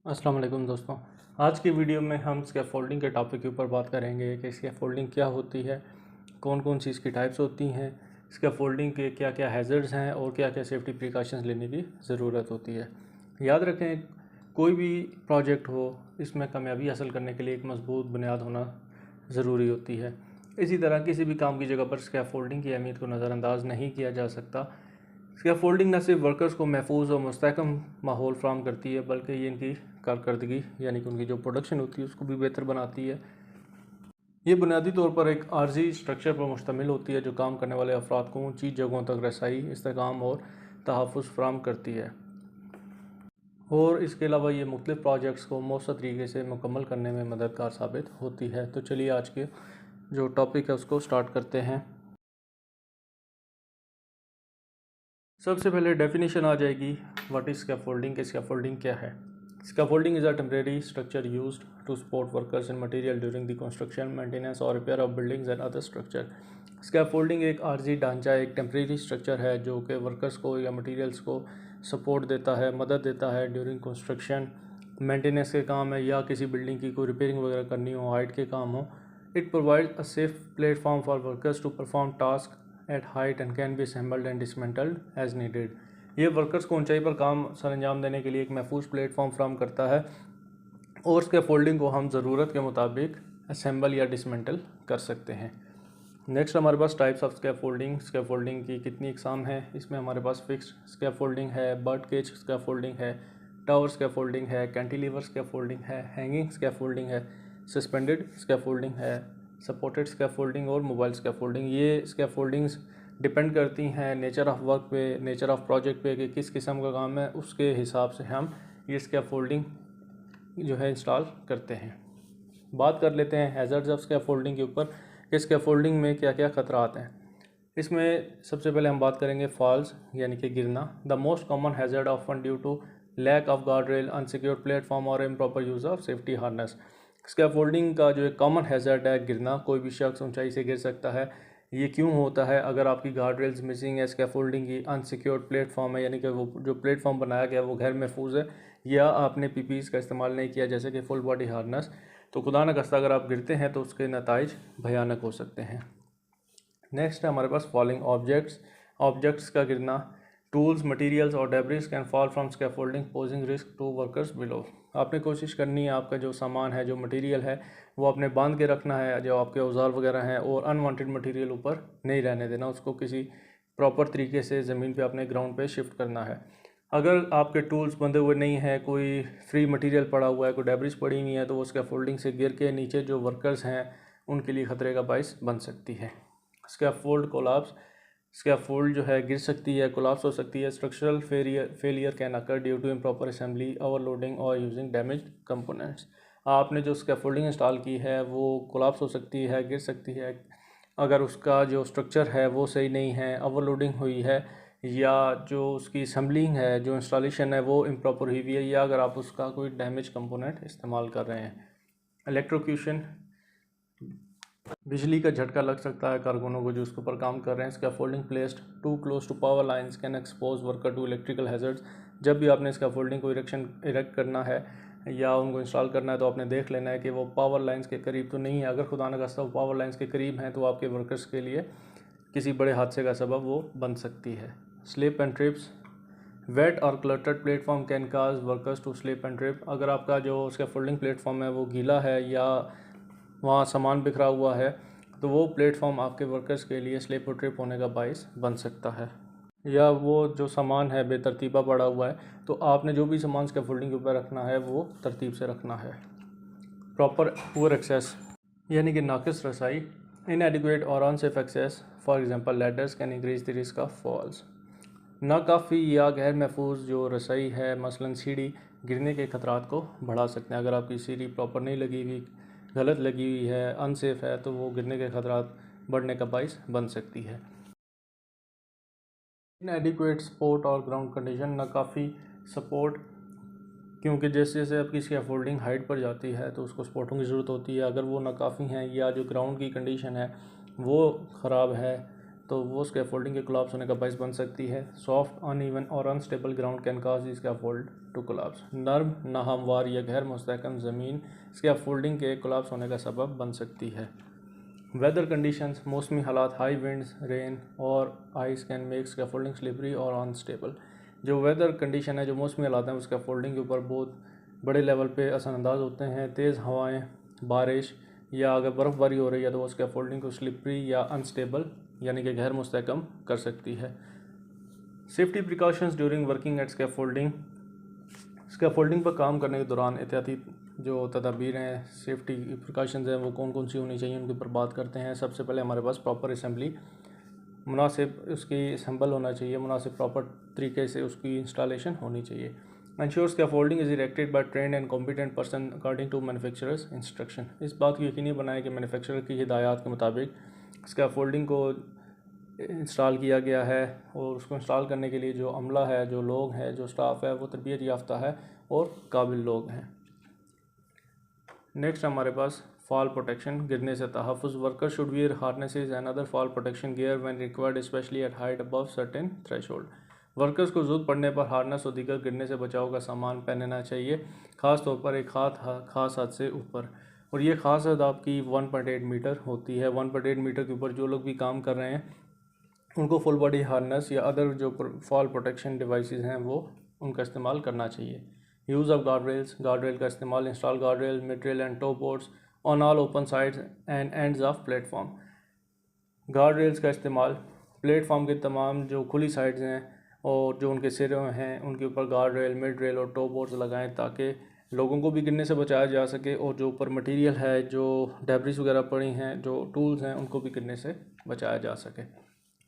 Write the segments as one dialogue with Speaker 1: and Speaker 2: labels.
Speaker 1: अस्सलाम वालेकुम दोस्तों। आज की वीडियो में हम स्कैफोल्डिंग के टॉपिक के ऊपर बात करेंगे कि स्कैफोल्डिंग क्या होती है, कौन कौन सी इसकी टाइप्स होती हैं, स्कैफोल्डिंग के क्या क्या हैज़र्ड्स हैं और क्या क्या सेफ्टी प्रिकॉशंस लेने की ज़रूरत होती है। याद रखें, कोई भी प्रोजेक्ट हो, इसमें कामयाबी हासिल करने के लिए एक मजबूत बुनियाद होना ज़रूरी होती है। इसी तरह किसी भी काम की जगह पर स्कैफोल्डिंग की अहमियत को नज़रअंदाज नहीं किया जा सकता। स्कैफोल्डिंग न सिर्फ वर्कर्स को महफूज और मुस्तहकम माहौल फ्राहम करती है, बल्कि ये इनकी कारकर्दगी यानी कि उनकी जो प्रोडक्शन होती है उसको भी बेहतर बनाती है। ये बुनियादी तौर पर एक आर्जी स्ट्रक्चर पर मुश्तमिल होती है जो काम करने वाले अफराद को ऊंची जगहों तक रसाई, इस्तेहकाम और तहफ़्फ़ुज़ फ्राहम करती है। और इसके अलावा ये मुख्तलिफ़ प्रोजेक्ट्स को मौसर तरीके से मुकम्मल करने में मददगार साबित होती है। तो चलिए आज के जो टॉपिक है उसको स्टार्ट करते हैं। सबसे पहले डेफिनेशन आ जाएगी, व्हाट इज़ स्कैफोल्डिंग। स्कैफोल्डिंग क्या है? Scaffolding is a temporary structure used to support workers in material during the construction, maintenance और repair of buildings and other structure. Scaffolding एक आर्जी ढांचा, एक टेम्परेरी स्ट्रक्चर है जो कि वर्कर्स को या मटेरियल्स को सपोर्ट देता है, मदद देता है ड्यूरिंग कंस्ट्रक्शन, मेंटेनेंस के काम है या किसी बिल्डिंग की कोई रिपेयरिंग वगैरह करनी हो, हाइट के काम हो। It provide a safe platform for workers to perform task at height and can be assembled and dismantled as needed. ये वर्कर्स को ऊंचाई पर काम सर अंजाम देने के लिए एक महफूज प्लेटफॉर्म फ्राहम करता है और स्कैफोल्डिंग को हम ज़रूरत के मुताबिक असेंबल या डिसमेंटल कर सकते हैं। नेक्स्ट हमारे पास टाइप्स ऑफ स्कैफोल्डिंग। स्कैफोल्डिंग की कितनी इकसाम है? इसमें हमारे पास फिक्स्ड स्कैफोल्डिंग है, बर्ड केज स्कैफोल्डिंग है, टावर स्कैफोल्डिंग है, कैंटिलीवर स्कैफोल्डिंग है, हैंगिंग स्कैफोल्डिंग है, सस्पेंडेड स्कैफोल्डिंग है, सपोर्टेड स्कैफोल्डिंग और मोबाइल स्कैफोल्डिंग। ये स्कैफोल्डिंग्स डिपेंड करती हैं नेचर ऑफ वर्क पे, नेचर ऑफ प्रोजेक्ट पे कि किस किस्म का काम है, उसके हिसाब से हम ये स्कैफोल्डिंग जो है इंस्टॉल करते हैं। बात कर लेते हैं हैज़र्ड्स ऑफ स्कैफोल्डिंग के ऊपर कि स्कैफोल्डिंग में क्या क्या ख़तरात हैं। इसमें सबसे पहले हम बात करेंगे फॉल्स यानी कि गिरना। The most common hazard often due to lack of guard rail, unsecured platform और improper use of safety harness. Scaffolding का जो एक कॉमन हैज़र्ड है गिरना। कोई भी शख्स ऊंचाई से गिर सकता है। ये क्यों होता है? अगर आपकी गार्ड रेल्स मिसिंग है, स्कैफोल्डिंग की अनसिक्योर्ड प्लेटफॉर्म है यानी कि वो जो प्लेटफॉर्म बनाया गया वो गैर महफूज है, या आपने पीपीज़ का इस्तेमाल नहीं किया जैसे कि फुल बॉडी हार्नेस, तो खुदा न खास्ता अगर आप गिरते हैं तो उसके नताइज भयानक हो सकते हैं। नेक्स्ट है हमारे पास फॉलिंग ऑब्जेक्ट्स। ऑब्जेक्ट्स का गिरना। टूल्स, मटेरियल्स और debris can fall from scaffolding posing risk to workers below. आपने कोशिश करनी है आपका जो सामान है, जो मटेरियल है, वो आपने बांध के रखना है, जो आपके औजार वगैरह हैं, और अनवांटेड मटेरियल ऊपर नहीं रहने देना, उसको किसी प्रॉपर तरीके से ज़मीन पे अपने ग्राउंड पे शिफ्ट करना है। अगर आपके टूल्स बंधे हुए नहीं हैं, कोई फ्री मटेरियल पड़ा हुआ है, कोई डेब्रिस पड़ी हुई है, तो वो स्कैफोल्डिंग से गिर के नीचे जो वर्कर्स हैं उनके लिए ख़तरे का बाइस बन सकती है। Scaffold collapse. स्कैफोल्ड जो है गिर सकती है, कोलाप्स हो सकती है। Structural failure can occur due to improper assembly, overloading और यूजिंग डैमेज्ड कंपोनेंट्स। आपने जो स्कैफोल्डिंग इंस्टॉल की है वो कोलाप्स हो सकती है, गिर सकती है अगर उसका जो स्ट्रक्चर है वो सही नहीं है, ओवरलोडिंग हुई है, या जो उसकी असम्बलिंग है, जो इंस्टॉलेशन है वो इम्प्रॉपर हुई है, या अगर आप उसका कोई डैमेज कंपोनेंट इस्तेमाल कर रहे हैं। इलेक्ट्रोक्यूशन, बिजली का झटका लग सकता है कारकुनों को जो उसके ऊपर काम कर रहे हैं। Scaffolding placed too close to power lines can expose worker to electrical hazards. जब भी आपने स्कैफोल्डिंग को इरेक्ट करना है या उनको इंस्टॉल करना है तो आपने देख लेना है कि वो पावर लाइंस के करीब तो नहीं है। अगर खुदा न खास्ता वो पावर लाइंस के करीब हैं तो आपके वर्कर्स के लिए किसी बड़े हादसे का सबब वो बन सकती है। Slip and trips. वेट और cluttered platform can cause workers to slip and trip. अगर आपका जो स्कैफोल्डिंग प्लेटफॉर्म है वो गीला है या वहाँ सामान बिखरा हुआ है तो वो प्लेटफॉर्म आपके वर्कर्स के लिए स्लिप और ट्रिप होने का बाइस बन सकता है। या वो जो सामान है बेतरतीबा पड़ा हुआ है तो आपने जो भी सामान स्कैफोल्डिंग के ऊपर रखना है वो तरतीब से रखना है। प्रॉपर पुअर एक्सेस यानी कि नाकिस रसाई। इनएडिक्वेट और unsafe access, for example ladders, can increase the risk of falls. नाकाफ़ी या गैर महफूज जो रसाई है, मसलन सीढ़ी, गिरने के खतरात को बढ़ा सकते हैं। अगर आपकी सीढ़ी प्रॉपर नहीं लगी हुई, गलत लगी हुई है, अनसेफ है, तो वो गिरने के खतरात बढ़ने का बाइस बन सकती है। इनएडिक्वेट सपोर्ट और ग्राउंड कंडीशन। नाकाफ़ी सपोर्ट, क्योंकि जैसे जैसे आपकी स्कैफोल्डिंग हाइट पर जाती है तो उसको सपोर्टों की ज़रूरत होती है। अगर वो नाकाफ़ी हैं या जो ग्राउंड की कंडीशन है वो ख़राब है तो वो स्कैफोल्डिंग के कोलैप्स होने का बायस बन सकती है। सॉफ्ट, अनइवन और unstable ground can cause the scaffold to collapse. नर्म, नाहमवार या गैर मुस्तहकम ज़मीन स्कैफोल्डिंग के कोलैप्स होने का सबब बन सकती है। वेदर कंडीशंस, मौसमी हालात, हाई विंड्स, रेन और ice can make scaffolding slippery और अनस्टेबल। जो वेदर कंडीशन है, जो मौसमी हालात हैं, वो स्कैफोल्डिंग के ऊपर बहुत बड़े लेवल पे असरअंदाज होते हैं। तेज़ हवाएं, बारिश या अगर बर्फ़बारी हो रही है तो वो स्कैफोल्डिंग को स्लिपरी या अनस्टेबल यानी कि गैर मुस्तहकम कर सकती है। Safety precautions during working at scaffolding. Scaffolding पर काम करने के दौरान एहतियाती जो तदाबीर हैं, सेफ्टी प्रिकॉशंस हैं, वो कौन कौन सी होनी चाहिए उनके ऊपर बात करते हैं। सबसे पहले हमारे पास प्रॉपर असेंबली, मुनासिब उसकी असम्बल होना चाहिए, मुनासिब प्रॉपर तरीके से उसकी इंस्टॉलेशन होनी चाहिए। Ensure scaffolding is erected by trained and competent person according to manufacturer's instruction। इस बात को यकीनी बनाएं कि मैन्युफैक्चरर की हिदायत के मुताबिक स्कैफोल्डिंग को इंस्टॉल किया गया है और उसको इंस्टॉल करने के लिए जो अमला है, जो लोग हैं, जो स्टाफ है, वो तरबियत याफ्ता है और काबिल लोग हैं। नेक्स्ट हमारे पास फॉल प्रोटेक्शन, गिरने से तहफ़्फ़ुज़। Worker should wear harnesses and other fall protection gear when required, specially at height above certain threshold. Workers को ज़रूरत पड़ने पर हार्नेस और दीगर गिरने से बचाव का सामान पहनना चाहिए, ख़ास तौर पर एक ख़ास हद से ऊपर। और ये ख़ास हद आपकी 1.8 मीटर होती है। 1.8 मीटर के ऊपर जो लोग भी काम कर रहे हैं उनको फुल बॉडी हार्नेस या अदर जो फॉल प्रोटेक्शन डिवाइसेस हैं वो उनका इस्तेमाल करना चाहिए। यूज़ ऑफ गार्ड रेल का इस्तेमाल। Install guard rail, mid rail and top boards on all open sides and ends of platform. Guard rails का इस्तेमाल प्लेटफॉर्म के तमाम जो खुली साइड्स हैं और जो उनके सिरे हैं उनके ऊपर गार्ड रेल, मिड रेल और टॉप बोर्ड्स लगाएं ताकि लोगों को भी गिरने से बचाया जा सके और जो ऊपर मटेरियल है, जो डेब्रिस वगैरह पड़ी हैं, जो टूल्स हैं, उनको भी गिरने से बचाया जा सके।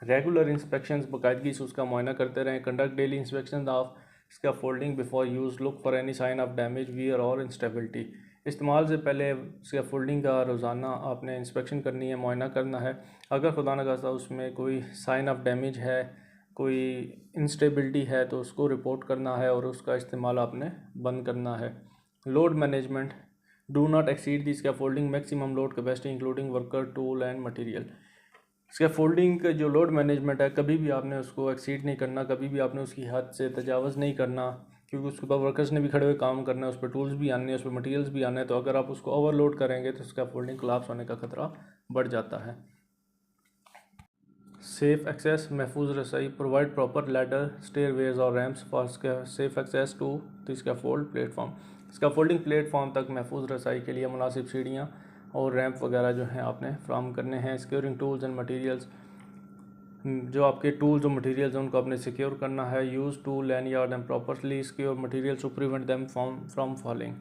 Speaker 1: रेगुलर इंस्पेक्शंस, बाकायदगी से उसका मुआयना करते रहें। Conduct daily inspection of scaffolding before use. Look for any sign of damage, wear और इंस्टेबिलिटी। इस्तेमाल से पहले स्कैफोल्डिंग का रोज़ाना आपने इंस्पेक्शन करनी है, मुआयना करना है। अगर खुदा न खास्ता उसमें कोई साइन ऑफ डैमेज है, कोई इंस्टेबिलिटी है तो उसको रिपोर्ट करना है और उसका इस्तेमाल आपने बंद करना है। Load management, do not exceed the scaffolding maximum load capacity including worker, tool and material. Scaffolding का जो लोड मैनेजमेंट है, कभी भी आपने उसको एक्सीड नहीं करना, कभी भी आपने उसकी हद से तजावज़ नहीं करना, क्योंकि उसके ऊपर वर्कर्स ने भी खड़े हुए काम करना है, उस पर टूल्स भी आने हैं, उस पर मटेरियल्स भी आने हैं। तो अगर आप उसको ओवरलोड करेंगे तो स्कैफोल्डिंग कोलैप्स होने का खतरा बढ़ जाता है। सेफ एक्सेस, महफूज रसाई। प्रोवाइड प्रॉपर लैडर, स्टेयरवेज और ramps for safe access to the scaffold platform. Scaffolding platform तक महफूज रसाई के लिए मुनासिब सीढ़ियाँ और रैंप वगैरह जो हैं आपने फ्राहम करने हैं। सिक्योरिंग टूल्स एंड मटेरियल्स, जो आपके टूल्स और मटेरियल्स हैं उनको आपने सिक्योर करना है। Use tool lanyard and properly secure materials to prevent them from falling.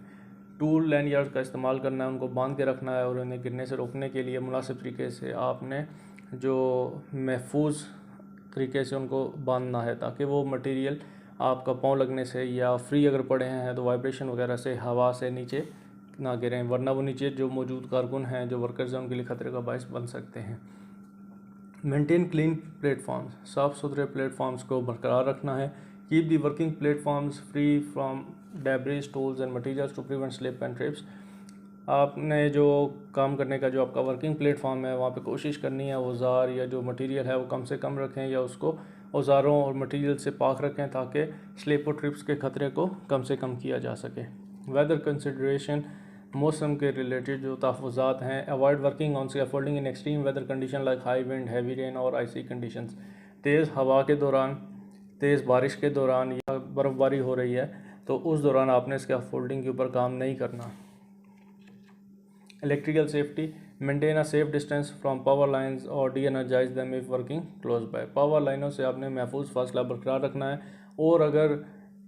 Speaker 1: Tool lanyard का इस्तेमाल करना है, उनको बांध के रखना है और उन्हें गिरने से रोकने के लिए मुनासिब तरीके से आपने जो महफूज तरीके से उनको बांधना है ताकि वो मटेरियल आपका पाँव लगने से या फ्री अगर पड़े हैं तो वाइब्रेशन वगैरह से हवा से नीचे ना गिरें, वरना वो नीचे जो मौजूद कारकुन हैं, जो वर्कर्स हैं, उनके लिए खतरे का बायस बन सकते हैं। मेंटेन क्लीन प्लेटफॉर्म्स, साफ़ सुथरे प्लेटफॉर्म्स को बरकरार रखना है। Keep the working platforms free from debris, tools and materials to prevent slip and trips. आपने जो काम करने का जो आपका वर्किंग प्लेटफॉर्म है वहाँ पे कोशिश करनी है औज़ार या जो मटेरियल है वो कम से कम रखें या उसको औज़ारों और मटेरियल से पाक रखें ताकि स्लिप और ट्रिप्स के ख़तरे को कम से कम किया जा सके। वेदर कंसिडरेशन, मौसम के रिलेटेड जो तहफ़्फ़ुज़ात हैं। Avoid working on scaffolding in extreme weather condition like high wind, heavy rain और आइसी कंडीशंस। तेज़ हवा के दौरान, तेज़ बारिश के दौरान या बर्फ़बारी हो रही है तो उस दौरान आपने स्कैफोल्डिंग के ऊपर काम नहीं करना। Electrical safety, maintain a safe distance from power lines और de-energise them if working close by. Power लाइनों से आपने महफूज फासला बरकरार रखना है और अगर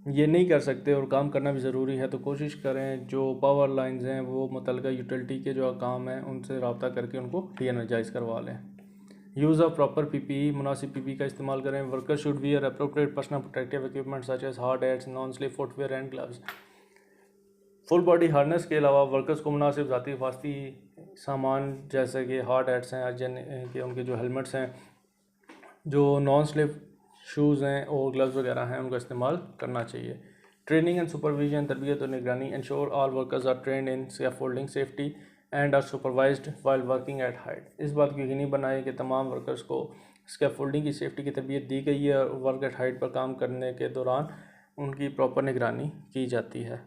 Speaker 1: ये नहीं कर सकते और काम करना भी ज़रूरी है तो कोशिश करें जो पावर लाइंस हैं वो मुतलका यूटिलिटी के जो काम हैं उनसे रब्ता करके उनको डी एनर्जाइज करवा लें। यूज़ ऑफ प्रॉपर पीपीई, मुनासिब पीपीई का इस्तेमाल करें। Worker should wear appropriate personal protective equipment such as hard hats, non slip footwear and gloves. Full body harness के अलावा वर्कर्स को मुनासिब ज़ाती हिफाजती सामान जैसे कि हार्ड हैट्स हैं, जिन के उनके जो हेलमेट्स हैं, जो नॉन स्लिप शूज़ हैं और ग्लव्स वगैरह हैं उनका इस्तेमाल करना चाहिए। ट्रेनिंग एंड सुपरविजन, तरबियत और निगरानी। Ensure all workers are trained in scaffolding safety and are supervised while working at height. इस बात को यकीनी बनाएं कि तमाम वर्कर्स को स्कैफोल्डिंग की सेफ्टी की तरबियत दी गई है और वर्क एट हाइट पर काम करने के दौरान उनकी प्रॉपर निगरानी की जाती है।